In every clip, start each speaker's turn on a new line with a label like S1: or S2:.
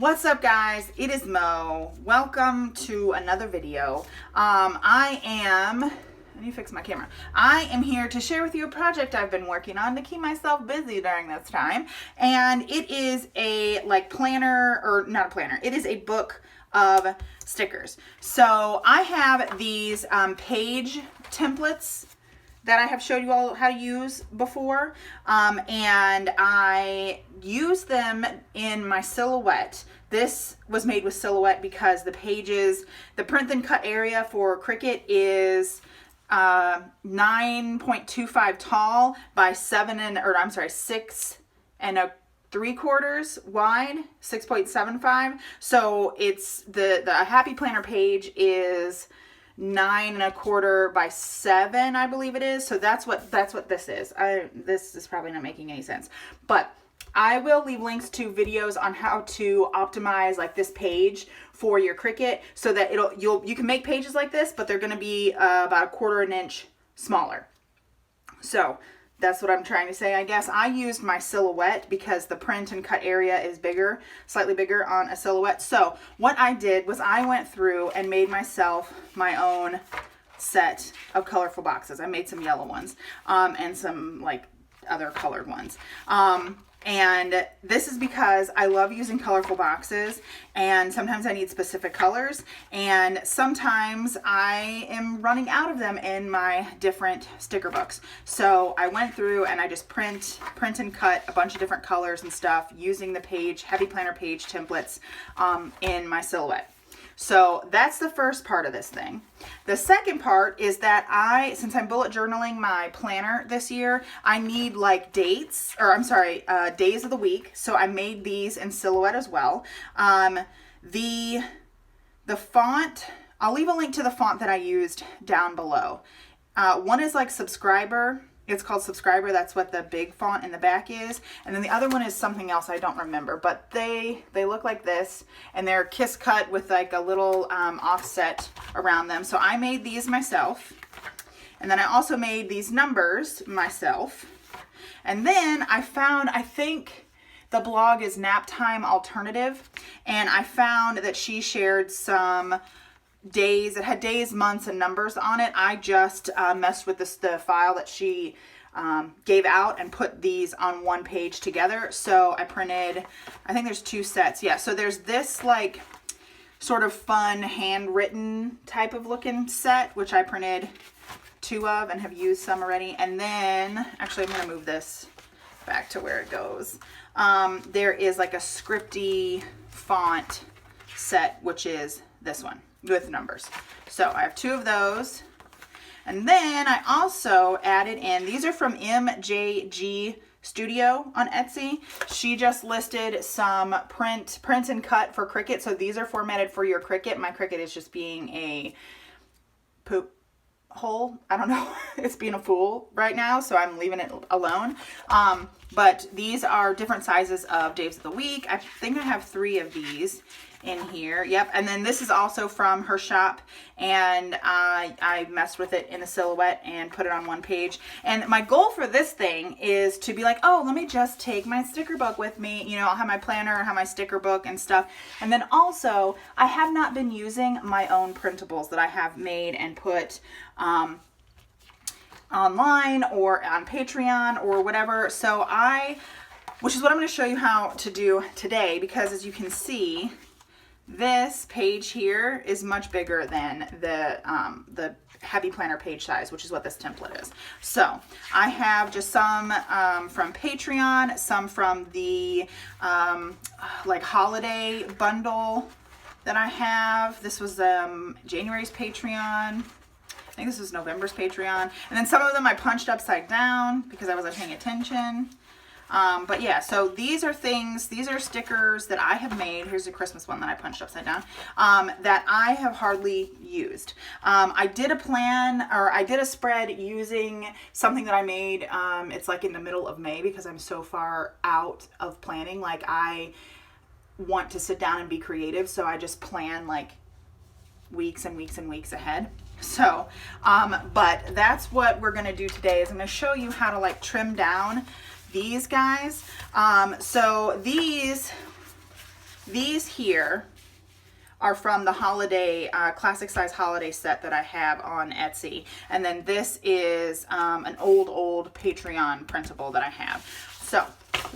S1: What's up, guys? It is Mo. Welcome to another video. I need to fix my camera. I am here to share with you a project I've been working on to keep myself busy during this time. And it is a planner, or not a planner, it is a book of stickers. So I have these page templates that I have showed you all how to use before, and I use them in my silhouette. This was made with silhouette because the pages, the print and cut area for Cricut is 9.25 tall by 6 and 3/4 wide, 6.75. So it's the Happy Planner page is 9 1/4 by 7, I believe it is. So that's what this is. This is probably not making any sense, but I will leave links to videos on how to optimize like this page for your Cricut so that you can make pages like this, but they're going to be about 1/4 inch smaller. So that's what I'm trying to say, I guess. I used my silhouette because the print and cut area is bigger, slightly bigger on a silhouette. So what I did was I went through and made myself my own set of colorful boxes. I made some yellow ones and some like other colored ones. And this is because I love using colorful boxes, and sometimes I need specific colors, and sometimes I am running out of them in my different sticker books. So I went through and I just print and cut a bunch of different colors and stuff using the Happy Planner page templates in my silhouette. So that's the first part of this thing. The second part is that since I'm bullet journaling my planner this year, I need like days of the week. So I made these in silhouette as well. The font, I'll leave a link to the font that I used down below. One is like Subscriber. It's called Subscriber. That's what the big font in the back is. And then the other one is something else I don't remember. But they look like this. And they're kiss cut with like a little offset around them. So I made these myself. And then I also made these numbers myself. And then I think the blog is Nap Time Alternative. And I found that she shared some days. It had days, months, and numbers on it. I just messed with the file that she gave out and put these on one page together. So I printed, I think there's 2 sets. Yeah, so there's this like sort of fun handwritten type of looking set, which I printed 2 of and have used some already. And then, actually I'm going to move this back to where it goes. There is like a scripty font set, which is this one with numbers. So I have 2 of those. And then I also added in, these are from MJG Studio on Etsy. She just listed some print and cut for Cricut. So these are formatted for your Cricut. My Cricut is just being a poop hole. I don't know. It's being a fool right now, so I'm leaving it alone. But these are different sizes of days of the week. I think I have 3 of these in here. Yep. And then this is also from her shop, and I messed with it in a silhouette and put it on one page. And my goal for this thing is to be like, oh, let me just take my sticker book with me. You know, I'll have my planner, I'll have my sticker book and stuff. And then also I have not been using my own printables that I have made and put online or on Patreon or whatever. So which is what I'm going to show you how to do today, because as you can see, this page here is much bigger than the Happy Planner page size, which is what this template is. So I have just some from Patreon, some from the like holiday bundle that I have. This was January's Patreon. I think this was November's Patreon. And then some of them I punched upside down because I wasn't paying attention. But yeah, so these are stickers that I have made. Here's a Christmas one that I punched upside down, that I have hardly used. I did a spread using something that I made. It's like in the middle of May because I'm so far out of planning. Like I want to sit down and be creative. So I just plan like weeks and weeks and weeks ahead. So, but that's what we're going to do today is I'm going to show you how to like trim down these guys. So these These here are from the holiday, classic size holiday set that I have on Etsy. And then this is an old Patreon printable that I have. So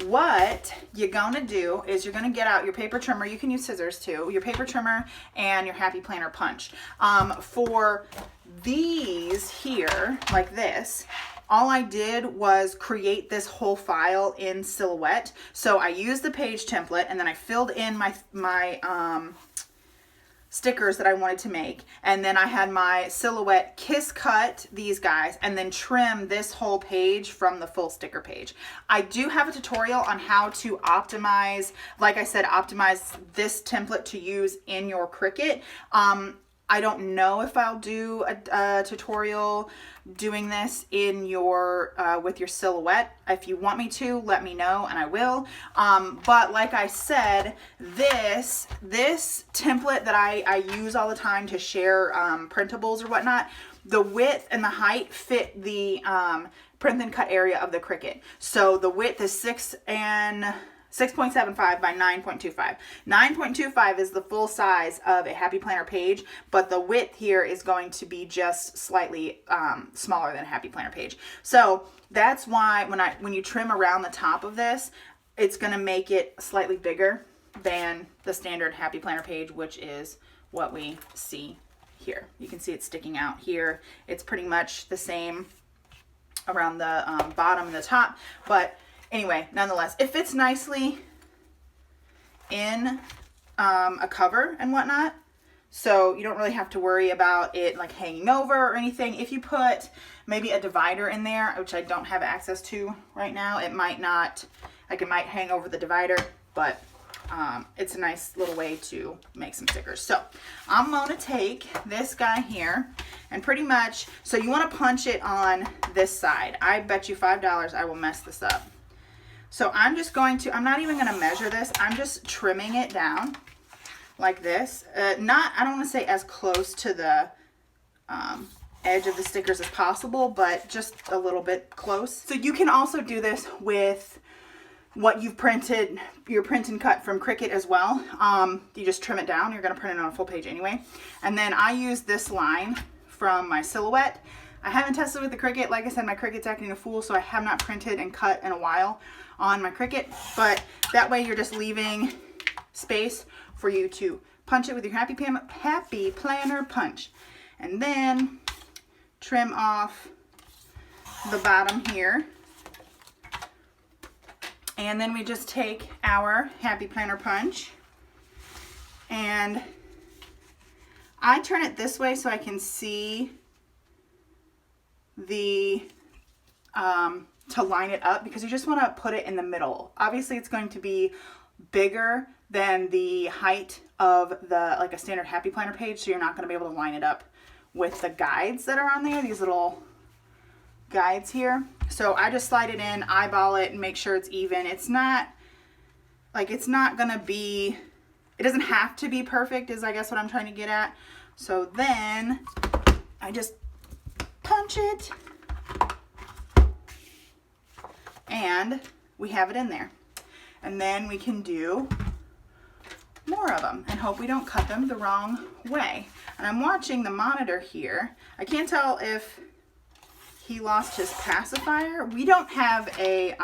S1: what you're gonna do is you're gonna get out your paper trimmer. You can use scissors too. Your paper trimmer and your Happy Planner punch. For these here, like this, all I did was create this whole file in Silhouette. So I used the page template and then I filled in my stickers that I wanted to make, and then I had my Silhouette kiss cut these guys and then trim this whole page from the full sticker page. I do have a tutorial on how to optimize, like I said, optimize this template to use in your Cricut. I don't know if I'll do a tutorial doing this in your with your Silhouette. If you want me to, let me know and I will. But like I said, this template that I use all the time to share printables or whatnot, the width and the height fit the print and cut area of the Cricut. So the width is 6.75 by 9.25. 9.25 is the full size of a Happy Planner page, but the width here is going to be just slightly smaller than a Happy Planner page. So that's why when you trim around the top of this, it's going to make it slightly bigger than the standard Happy Planner page, which is what we see here. You can see it sticking out here. It's pretty much the same around the bottom and the top, but anyway, nonetheless, it fits nicely in a cover and whatnot, so you don't really have to worry about it like hanging over or anything. If you put maybe a divider in there, which I don't have access to right now, it might not, like it might hang over the divider, but it's a nice little way to make some stickers. So I'm going to take this guy here and pretty much, so you want to punch it on this side. I bet you $5 I will mess this up. So I'm just going to, I'm not even going to measure this. I'm just trimming it down like this. I don't want to say as close to the edge of the stickers as possible, but just a little bit close. So you can also do this with what you've printed, your print and cut from Cricut as well. You just trim it down. You're going to print it on a full page anyway. And then I use this line from my Silhouette. I haven't tested with the Cricut. Like I said, my Cricut's acting a fool, so I have not printed and cut in a while on my Cricut. But that way you're just leaving space for you to punch it with your Happy Planner punch. And then trim off the bottom here. And then we just take our Happy Planner punch and I turn it this way so I can see the to line it up, because you just want to put it in the middle. Obviously it's going to be bigger than the height of the like a standard Happy Planner page, so you're not going to be able to line it up with the guides that are on there, these little guides here. So I just slide it in, eyeball it, and make sure it's even. It's not gonna be, it doesn't have to be perfect is I guess what I'm trying to get at. So then I just punch it and we have it in there. And then we can do more of them and hope we don't cut them the wrong way. And I'm watching the monitor here. I can't tell if he lost his pacifier. We don't have a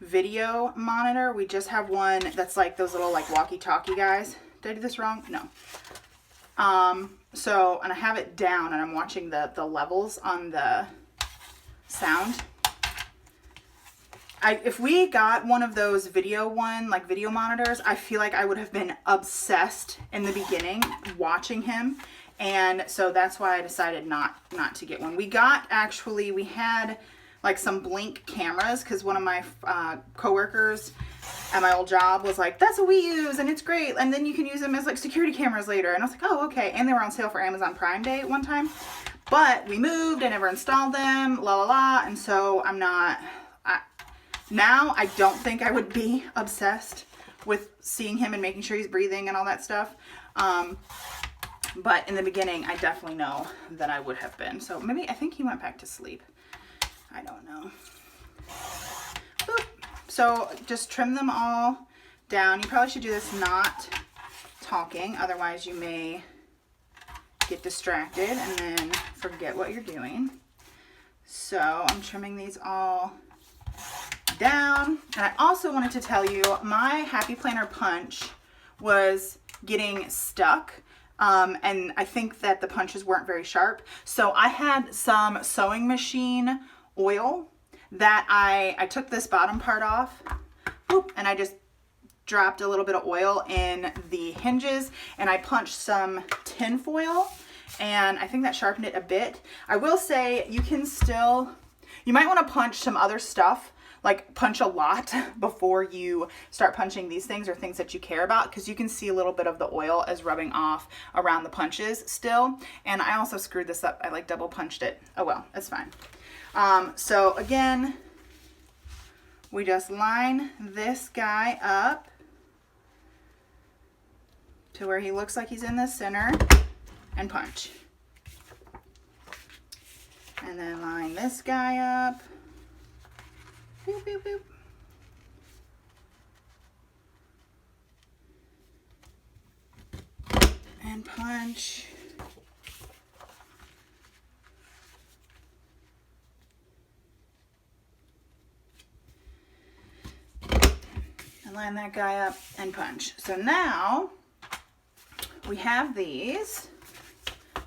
S1: video monitor. We just have one that's like those little like walkie-talkie guys. Did I do this wrong? No. So, and I have it down and I'm watching the levels on the sound. If we got one of those video monitors, I feel like I would have been obsessed in the beginning watching him. And so that's why I decided not to get one. We had like some Blink cameras because one of my coworkers at my old job was like, that's what we use and it's great. And then you can use them as like security cameras later. And I was like, oh, okay. And they were on sale for Amazon Prime Day at one time. But we moved, I never installed them, la la la. And so now I don't think I would be obsessed with seeing him and making sure he's breathing and all that stuff. But in the beginning, I definitely know that I would have been. So maybe, I think he went back to sleep. I don't know. Boop. So just trim them all down. You probably should do this not talking, otherwise you may get distracted and then forget what you're doing. So I'm trimming these all down. And I also wanted to tell you, my Happy Planner punch was getting stuck. And I think that the punches weren't very sharp. So I had some sewing machine oil that I took this bottom part off, whoop, and I just dropped a little bit of oil in the hinges, and I punched some tin foil, and I think that sharpened it a bit. I will say you might want to punch some other stuff, like punch a lot before you start punching these things or things that you care about, because you can see a little bit of the oil is rubbing off around the punches still. And I also screwed this up. I like double punched it. Oh well, it's fine. So again, we just line this guy up to where he looks like he's in the center and punch. And then line this guy up. Boop, boop, boop. And punch. And line that guy up and punch. So now we have these.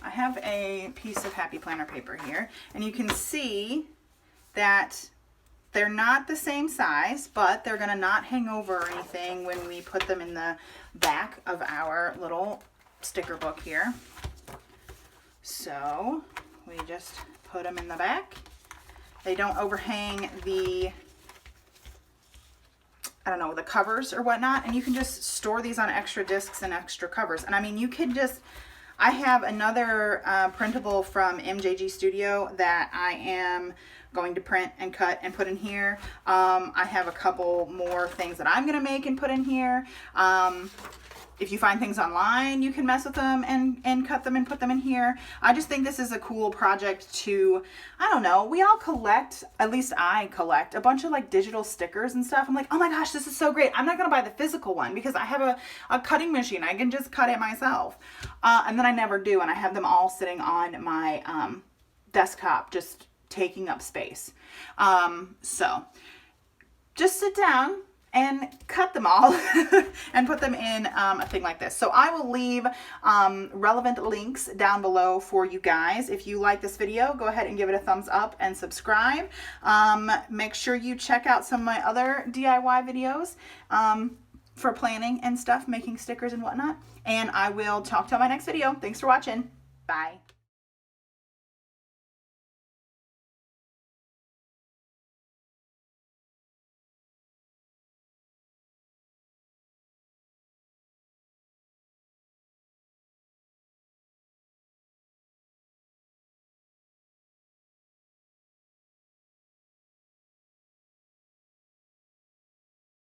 S1: I have a piece of Happy Planner paper here, and you can see that they're not the same size, but they're gonna not hang over or anything when we put them in the back of our little sticker book here. So we just put them in the back. They don't overhang the, I don't know, the covers or whatnot, and you can just store these on extra discs and extra covers. And I mean, you could just, I have another printable from MJG Studio that I am going to print and cut and put in here. I have a couple more things that I'm gonna make and put in here. If you find things online, you can mess with them and cut them and put them in here. I just think this is a cool project to, I don't know, we all collect, at least I collect, a bunch of like digital stickers and stuff. I'm like, oh my gosh, this is so great. I'm not gonna buy the physical one because I have a cutting machine. I can just cut it myself. And then I never do, and I have them all sitting on my desktop, just taking up space. So just sit down and cut them all and put them in a thing like this. So I will leave relevant links down below for you guys. If you like this video, go ahead and give it a thumbs up and subscribe. Make sure you check out some of my other DIY videos for planning and stuff, making stickers and whatnot. And I will talk to you on my next video. Thanks for watching. Bye.